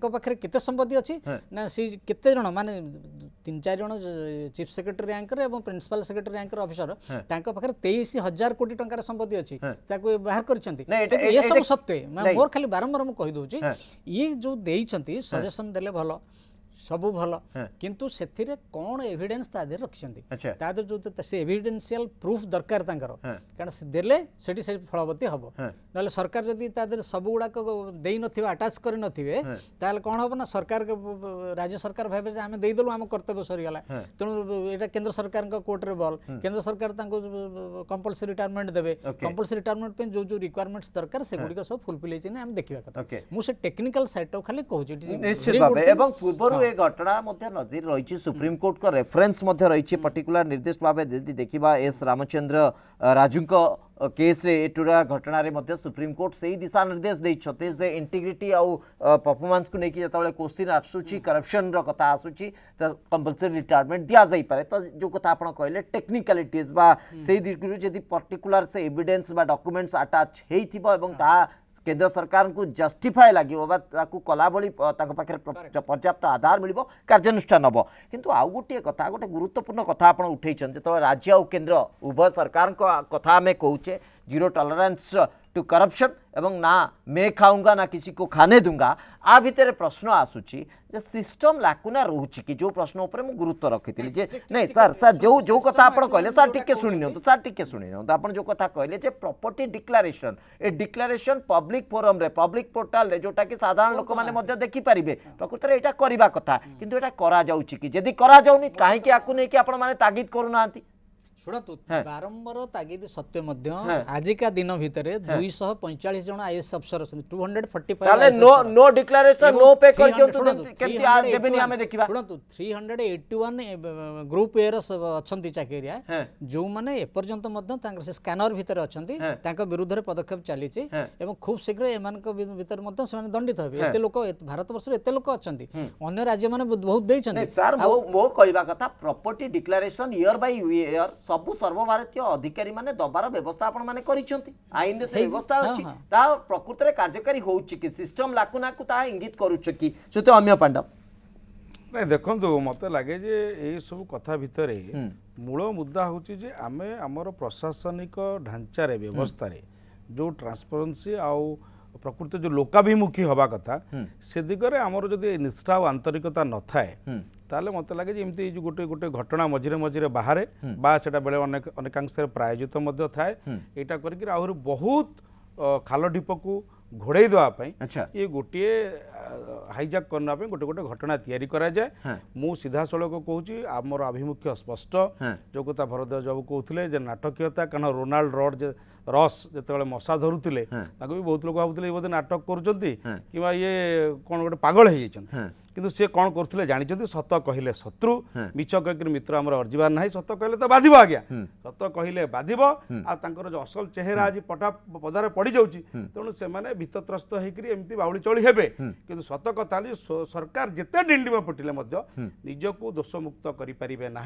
पाखे केते संपत्ति अच्छी ना सी केते जन माने 3-4 जन chief secretary rank principal secretary rank officer पाखे 23,000 कोटी टंकार संपत्ति अच्छी बाहर कर ये सब सत्वे मोर खाली बारंबार मुझे कहीदे ये जो देइछंती सजेशन देले भल सबू भल किंतु सेथिरे कौन एविडेंस ता देर रखिसंती ता देर जो से एविडेंशियल प्रूफ दरकार तांकर कारण से देले सेठी से फलवती हबो नले सरकार जदी ता देर सब गुडा को देई नथिबे अटैच करि नथिबे ताल कोन हबो ना सरकार के राज्य सरकार भाबे जे हमें देई देलु हम कर्तव्य सरी गला तेनु एटा केंद्र सरकार का कोर्ट रे बल केंद्र सरकार तांको कंपलसरी रिटायरमेंट देबे कंपलसरी रिटायरमेंट पे जो जो रिक्वायरमेंट्स दरकार से गुडी को सब फुलफिल हेछि ना हम देखिबा कथा मु से टेक्निकल साइड तो खाली कहूछि निश्चित भाबे एवं पूर्वरु ए घटना मध्य नजर रही सुप्रीम कोर्ट का रेफरेंस मध्य रही पर्टिकुलर निर्देश भाव यदि देखा एस रामचंद्र राजू केस रे एटुरा घटना रे मध्य सुप्रीम कोर्ट से ही दिशा निर्देश देइछते जे इंटीग्रिटी आउ परफॉर्मेंस को लेकिन जतबे क्वेश्चन आसुची करप्शन रो कथा आसुची त कंपलसरी रिटायरमेंट दिया जाई पारे तो जो कथा आपण कहले टेक्निकलिटीज बा सेही दिगरु जदि पर्टिकुलर से एविडेंस बा डॉक्यूमेंट्स अटैच हेइथिबो एवं ता केंद्र सरकार को जस्टिफाए लगे कला भली पर्याप्त आधार मिल कार्यानुष्ठान हम किंतु आउ गोटे कथा गोटे गुरुत्वपूर्ण कथा आप उठे तो राज्य और केंद्र उभय सरकार कथा आम कहूचे जीरो टॉलरेंस टू करप्शन एवं ना मैं खाऊंगा ना किसी को खाने दूंगा आ भितर प्रश्न आसूची जे सिस्टम लाकुना रोची कि जो प्रश्न ऊपर मु गुरुत्व रखी जे नहीं सर सर जो जो कथा आप कहले सर टिके सुनि नियंतु सर टिके सुनि नियंतु आपण जो कथा कहले जे प्रॉपर्टी डिक्लेरेशन ए डिक्लेरेशन पब्लिक फोरम रे पब्लिक पोर्टल रे जोटा कि साधारण लोक माने मध्ये देखि परिबे प्रकृत रे एटा करबा कथा किंतु एटा करा जाउची कि जदी करा जाउनी काहे कि आकु नै कि आपण माने तागिद करू नांती शुणु बारंबार तागिद सत्य आजिका दिन भितर 245 जन आईएएस अफसर 245 नो डिक्लेरेशन नो पे केमति आ देबेनी हमें देखिबा शुणु 381 ग्रुप एरस अछंती चाकरिया जो माने ए पर्यंत मध्य तांकर से स्कैनर भितर अछंती तांका विरुद्ध रे पदक्षेप चलीची एवं खूब शीघ्र एमान को भितर मध्य से दंडित हेबे एते लोक भारत वर्ष रे एते लोक अछंती अन्य राज्य माने बहुत देइछंती सर मो कहबा कथा property declaration year by year सबु सर्वभारतीय अधिकारी माने दबार व्यवस्था आपण माने करिसंती आईन से व्यवस्था अछि ता प्रकृत रे कार्यकारी होउछि कि सिस्टम लाकुना को ता इंगित करूछ कि से तो अम्य पांडव नहीं देखंतु मते लागे जे ए सब कथा भितरे मूल मुद्दा होछि जे आमे हमर प्रशासनिक ढांचा रे व्यवस्था रे जो ट्रांसपेरेंसी आउ प्रकृत जो लोकाभिमुखी हवा कथा से दिगरे आमर जदि निष्ठा और आंतरिकता न थाए ताले मत लगे जे जो गोटे गोटे घटना मझिरे मझिरे बाहर बा सेटा बेले अनेकांश प्रायोजित मध्य थाए एटा करके आहुरी बहुत खाल ढीप को ଘୋଡ଼େଇ ଦେବା ପାଇଁ ଆଚ୍ଛା। ये गोटे हाइजाक करने गोटे गोटे घटना तैयारी करा जाए मु सीधासलख कहूँ आमर आभिमुख्य स्पष्ट जो कथा भरद्वाज बाबू कहते जे नाटकीयता कारण रोनाल्ड रस जो मशा धरुले भी बहुत लोग भावुले बोधे नाटक कर ये कौन गोटे पागल हो किंतु सी कौन करते जानते सत कहले शत्रु मिछ कहीकि मित्र आम अर्जिबार ना सत कहले तो बाधिब आज्ञा सत कहले बाधिब आर जो असल चेहरा आज पटा पदार पड़ जाऊँगी तेणु से भीतत्रस्त होमती बाउली चली हेबे किंतु सत कथा सरकार जिते डिंडिम पिटिले निजको दोषमुक्त करें ना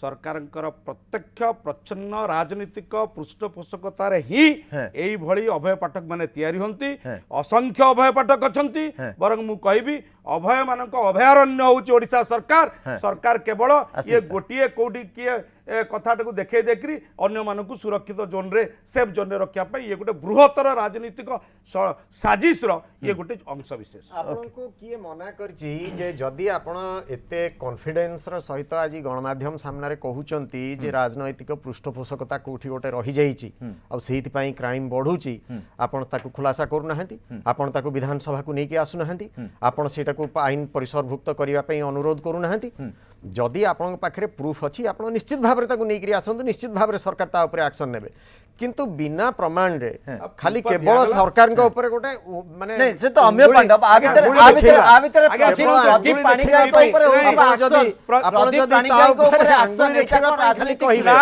सरकार प्रत्यक्ष प्रच्छन्न राजनीतिक पृष्ठपोषकतार ही यही भली अभय पाठक माने तैयारी होंती असंख्य अभय पाठक अच्छी बरं मु कहबी अभय मान अभयारण्य होउची ओडिशा सरकार सरकार केवल ये गोटे कोटी किए कथाटा को देखे देखी अन्य मानक सुरक्षित जोन रे सेफ जोन रे रखा ये गोटे बृहत्तर राजनीतिक साजिश ये गोटे अंश विशेष आपको किए मना करछि जे जदि आपण एते कॉन्फिडेंस र सहित आज गणमाध्यम सामने कहउचंती जे राजनैतिक पृष्ठपोषकता कोठी गोटे रही जाईची आ सेहित पई क्राइम बढ़ुची आपण ताकू खुलासा करू नाहंती आपण ताकू विधानसभा को नेकी आसु नाहंती आपण सेटा को आईन परिसरभुक्त करिवा पई अनुरोध करू नाहंती जदि आपण पाखरे प्रूफ अछि आपण निश्चित भाव नहीं आसतु निश्चित भाव में सरकार ता ऊपर एक्शन नेबे किंतु बिना प्रमाण रे खाली केवल सरकार के ऊपर गोटे माने नहीं से तो अम्य पांडव आ भीतर प्रदीप पाणिग्राही के ऊपर होबा एक्शन प्रदीप पाणिग्राही के ऊपर एक्शन देखा खाली कहिबे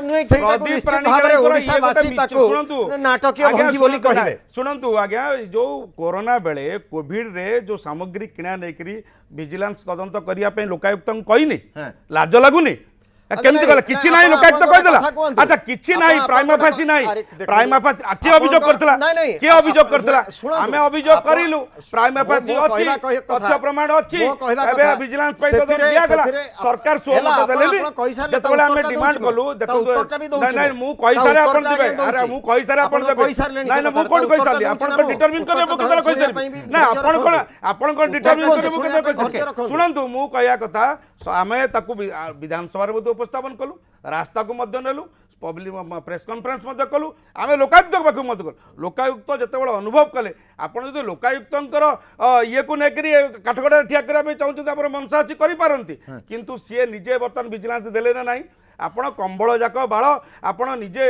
नहीं प्रदीप भाव रे ओडिसा वासी ताको नाटकीय भंगी बोली कहिबे सुनंतु आज्ञा जो कोरोना बेले कोविड रे जो सामग्री किणा नेकरी विजिलेंस तदंत करिया पे लोकायुक्त कहनी लाज लगुनी केमती गला किछि नाही लोकायुक्त कहि देला अच्छा किछि नाही प्राइमा फासी नाही प्राइमा फासी के अभियोग करतला के अभियोग करतला हमें अभियोग करिलु प्राइमा फासी अछि तथ्य प्रमाण अछि एबे विजिलेंस पे तो दिया गला सरकार सोमत देलेली जतबेला हमें डिमांड कलु देखो नहीं नहीं मु कहि सारे अपन देबे अरे मु कहि सारे अपन देबे नहीं नहीं मु कोन कहि सारे अपन को डिटरमिन करबो केतला कहि सारे ना अपन को डिटरमिन करबो केतला कहि सुनंतु मु कहया कथा हमें ताकू विधानसभा रे उपस्थापन कलु रास्ता को मध्य नेलु पब्लिक प्रेस कॉन्फ्रेंस मध्य कलु आम लोकायुक्त पाक मध्य कलु लोकायुक्त जितेबाला अनुभव कले आपड़ जो लोकायुक्तर ये को लेकर काठगड़ा ठिया करने चाहते मनसा अच्छी करें किंतु सी निजे बर्तमान विजिलेंस देले ना नहीं आपण कंबल जाक बाल आपण निजे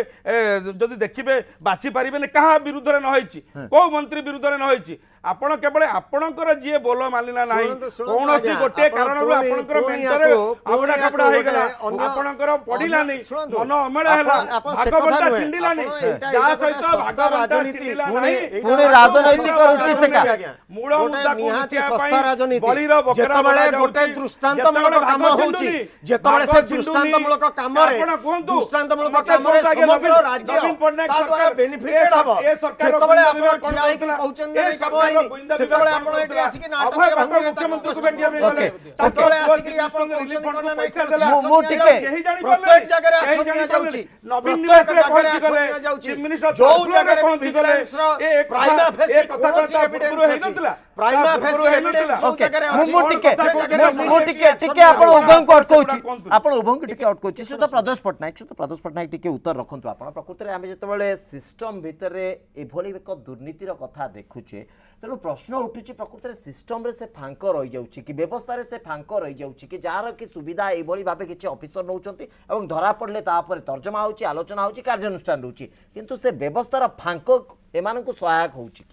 जदि देखिए बाछि पारे क्या विरुद्ध न होइछि को मंत्री विरुद्ध न होइछि आपण केवल आपणकर जी बोल मानिला नाही कौन गोटे कारण आपणकर मेंटर आवडा कपड़ा हो गला आपणकर पडिला नहीं मन अमेळ हैला भागवंता छिंडिला नहीं जा सहित भागवंता छिंडिला नहीं पुणे राजनैतिक रुचि सेका मूल मुद्दा को निहाती सस्ता राजनीति बलिर बकरा जेतबेले गोटे दृष्टांतमूलक काम होउची जेतबेले से दृष्टांतमूलक काम रे दृष्टांतमूलक काम रे समग्र राज्य ता द्वारा बेनिफिटेड हबो जेतबेले आपण ठिया होई कहउचन नै काम सेतबेले आपण एठी आसी कि नाटक भंग मुख्यमंत्री को भेटिया गले सेतबेले आसी कि आपण कहउचन कोन पैसा देला मु टिके प्रत्येक जगह एक्शन निया जाउची नवीन निवास रे पहुंच गले जाउची मिनिस्टर जो जगह विजिलेंस रो प्राइमा फेसी कथा एविडेंस प्राइमा फेसी एविडेंस जो जगह मु टिके आपण उभं को अटकौची आपण उभं को टिके अटकौची से तो प्रदेश पटनायक टिके उत्तर रखंतु आपण प्रकृति रे हम जेतेबेले सिस्टम भीतर एभली एक दुर्नीतिर कथा देखुचे तेणु प्रश्न उठुची प्रकृति रे सिस्टम रे से फांक रही जाउची कि व्यवस्था रे से फांक रही जाउची कि जार कि सुविधा एभली भाबे किछि ऑफिसर नउचंती एवं धरा पड़ले ता पर तर्जमा होउची आलोचना होउची कार्यानुष्ठान होउची किंतु से व्यवस्थार फांक एमानकु सहायक होउची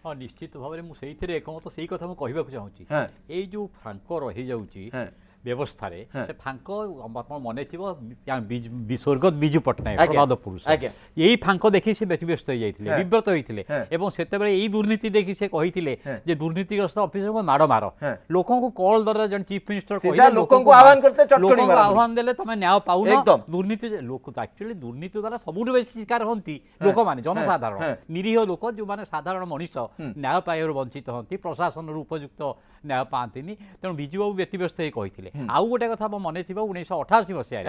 हाँ निश्चित भाव में मुझे एकमत से कथा मुझे चाहूँगी ये जो फांक रही जाऊँगी व्यवस्था से फांक मन थी स्वर्गत विजु पट्टनायक प्रभात पुरुष यही फांक देखी से व्यतिव्यस्त हो जाते विव्रत होते से यही दुर्नीति देखी से कहते दुर्नीतिग्रस्त अफिसर को माड़ मार लोक कल द्वारा जन चीफ मिनिस्टर लोक आह्वान देले तुम न्याय पाऊन दुर्नीति लोक एक्चुअली दुर्नीति द्वारा सबुठ बेस शिकार होती लोक मैंने जनसाधारण निरीह लोक जो मैंने साधारण मनीष न्याय पाइबार वंचित होती प्रशासन उपयुक्त न्याय पाती तेणु विजु बाबू व्यतिव्यस्त कहते आउ गोटे कथा मन थी 1988 मसीह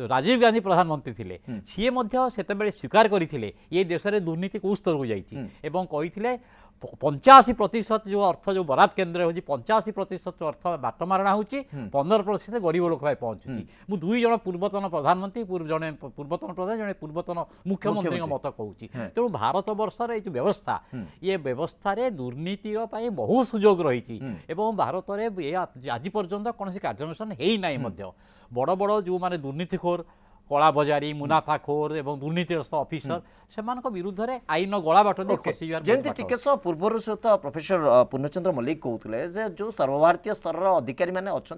राजीव गांधी प्रधानमंत्री थे सी से स्वीकार करते ये देश में दुर्नीति कौ स्तर को जाती 85% जो अर्थ जो बरात केन्द्र होची 85% अर्थ बाटमारणा होची 15% गरीब लोक भाई पहुंचुची मु दुई जन पूर्वतन प्रधानमंत्री जने पूर्वतन प्रधान जने पूर्वतन मुख्यमंत्री मत कहूची तेणु भारत वर्षर ये व्यवस्था ये व्यवस्था रे दुर्नीतिर पाई बहु सुजोग रही एवं भारत रे आज पर्यंत कौन कार्यानुष्ठान है ना बड़ बड़ जो माने दुर्नीतिखोर कला बजारी मुनाफाखोर एवं दुर्नीतिग्रस्त अफिसर से विरुद्ध में आईन गला बाट जयंती टिकेश पूर्वर सहित प्रोफेसर पूर्णचंद्र मल्लिक कहते जो सर्वभारतीय स्तर अधिकारी मैंने अच्छा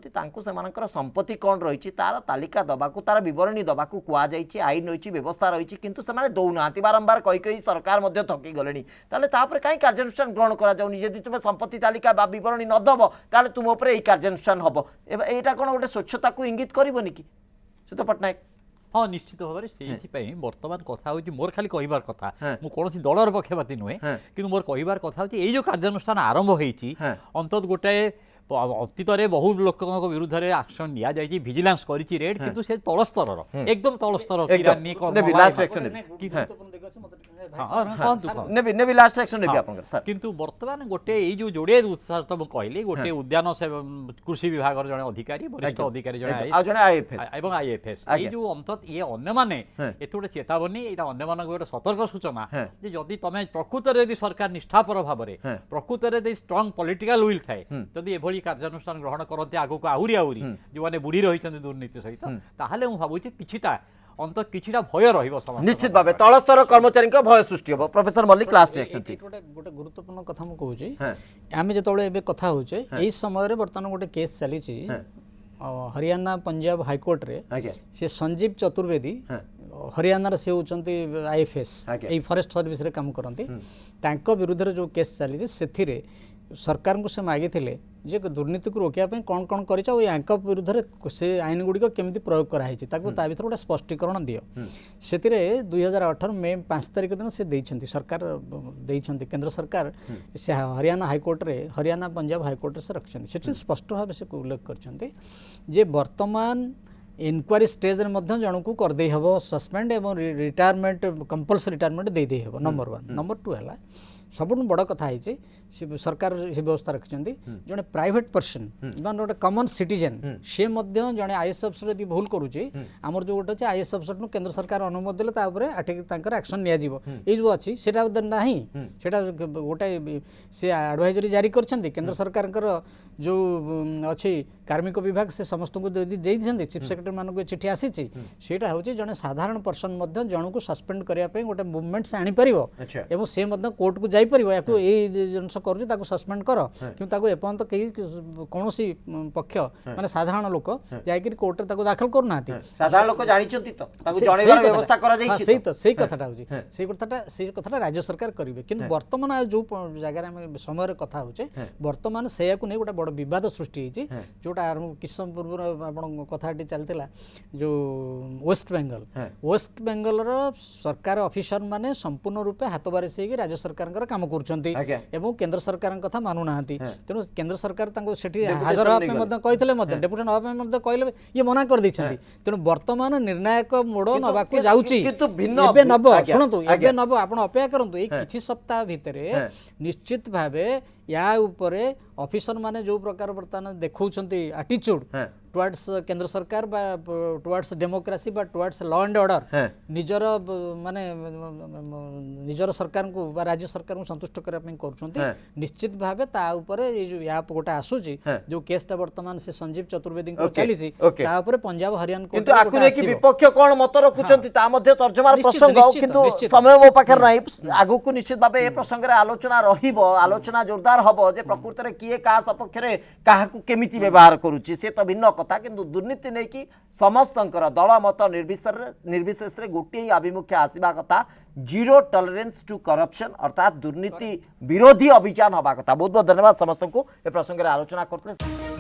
संपत्ति कौन रही तार तालिका दबाकू तार बरणी दबाकू कहुई आईन रही व्यवस्था रही किंतु से दौना बारंबार कही सरकार थकी गले कहीं कार्यानुष्ठान ग्रहण कर तुम संपत्ति तालिका बरणी नदब ताले तुम कार्यानुष्ठान हम यहाँ कौन गोटे स्वच्छता को इंगित करनी कि सुध पट्टनायक हाँ निश्चित भाव में बर्तमान कथा हूँ मोर खाली कहबार कथा मु कौन दलर पक्षपाती नुहे कि मोर कहबार कथा हूँ ये जो कार्यानुष्ठान आरंभ होती अंतत गोटे अतीत बहु लोक विरुद्ध में एक्शन निया जाइए विजिलेंस करिछि रेड किंतु से तल स्तर एकदम तल स्तर किरानी किंतु वर्तमान गोटे ये जो जोड़े उत्साह तो कहली गोटे उद्यान कृषि विभाग जड़े अधिकारी वरिष्ठ अधिकारी जड़े आईएफएस ये जो अंतत ये अन्य माने एत गोटे चेतावनी यहाँ अन्य मान गोटे सतर्क सूचना जदि तुम प्रकृत में सरकार निष्ठापर भाव में प्रकृत में स्ट्रंग पॉलिटिकल विल थाए जदि एभली कार्यानुष्ठान ग्रहण करते आगक आहरी आहरी जो मैंने बुड़ी रही दुर्नीति सहित ताहले मु भाबुछि किछिटा अंत किछिटा भय रहिबो समाज निश्चित भाबे तल स्तर कर्मचारी का भय सृष्टि हो professor Mallick last reaction please गोटे गुरुत्वपूर्ण कथा मु कहूछि आमे जतोळे एबे कथा होचे एई समय रे वर्तमान गोटे केस चली छि हरियाणा पंजाब हाईकोर्ट रे से संजीव चतुर्वेदी हरियाणा से होचंती आईएफएस एई फॉरेस्ट सर्विस रे काम करंती तांको विरुद्ध रे जो केस चली छि सेथिरे सरकार को से मागी जे दुर्नीति को रोकिया कौन कौन कर विरुद्ध से आईन गुड़िक केमी प्रयोग कराई ता भर गोटे स्पष्टीकरण दियो से 2018 मे 5 तारिख दिन से देइछंती सरकार देइछंती केंद्र सरकार से हरियाणा हाईकोर्ट रे हरियाणा पंजाब हाईकोर्ट से रखिछंती से स्पष्ट भाव से उल्लेख करछंती जे वर्तमान इनक्वारी स्टेज रे जन को करदे हबो सस्पेंड एवं रिटायरमेंट कंपल्सरी रिटायरमेंट दे दे हबो नंबर 1 नंबर 2 है सब बड़ कथा है सरकार से व्यवस्था रखिंट जड़े प्राइवेट पर्सन गोटे कमन सिटीजन सी जड़े आईएएस अफिसर यदि भूल करुच्चे आमर जो गोटे आईएएस अफिसर केंद्र सरकार अनुमति देते एक्शन नि जो अच्छी से गोटे से एडवाइजरी जारी करछंती केंद्र सरकार जो अच्छी कार्मिक विभाग से समस्त को चीफ सेक्रेटरी मानक चिठी आसी सेटा हूँ जड़े साधारण पर्सन जन को सस्पेंड करने गोटे मुवमेंट से आनीपर और से कोर्ट को जापर या जिनस कर सस्पेंड कर कि एपर्यंत कहीं कौन पक्ष माने साधारण लोक जाकर कोर्ट में दाखल करना साधारण लोक जानिछंती तो ताकू जणेबार व्यवस्था करा जाई सही तो सही कथाटा होची सही कथाटा राज्य सरकार करिवे किंतु वर्तमान जो जगह हम समय कथा होचे वर्तमान सेया को नै गोटा बड़ विवाद सृष्टि होची जोटा किछ समय पूर्व आपण कथाटी चलतिला जो वेस्ट बेंगल रो सरकार ऑफिसर माने संपूर्ण रूपे हाथ बारे से राज्य सरकार काम करुछंती एवं केंद्र सरकार कथा मानु नाहंती तेनु केंद्र सरकार तांको सेठी हाजर होबा पे मध्य कहितले मध्य डेपुटेशन होबा पे मध्य कहले ये मना कर दैछंती तेनु वर्तमान निर्णायक मोड़ नबाकू जाउची एबे नब सुनतु एबे नब आपण अपेक्षा करंतु ए किछि सप्ताह भितरे निश्चित भाबे या उपरे ऑफिसर माने जो प्रकार वर्तमान देखौछंती एटीट्यूड टुवर्ड्स केंद्र सरकार बा टुवर्ड्स डेमोक्रेसी बा टुवर्ड्स लॉ एंड ऑर्डर निजर माने निजर सरकार को बा राज्य सरकार को संतुष्ट करबा पे करूछंती निश्चित भाबे ता ऊपर ये जो या गोटा आसुची जो केसटा वर्तमान से संजीव चतुर्वेदी को चलीची ता ऊपर पंजाब हरियाणा को किंतु आकु ने कि विपक्ष कोन मत रखुछंती ता मध्ये तर्जमार प्रसंग किंतु समय मो पाखर नाही आगु को निश्चित भाबे ए प्रसंग रे आलोचना रहिबो आलोचना जोरदार हबो जे प्रकृति रे किए का सपक्ष रे काहा को केमिति व्यवहार करूची से तो भिन्न कथा किंतु दुर्नीति नहीं कि समस्तंकर दल मत निर्विशेष रे गोटे आभिमुख्य आसीबा कथा जीरो टॉलरेंस टू करप्शन अर्थात दुर्नीति विरोधी अभियान हवा कथा बहुत बहुत धन्यवाद समस्त को ए प्रसंग रे आलोचना करते।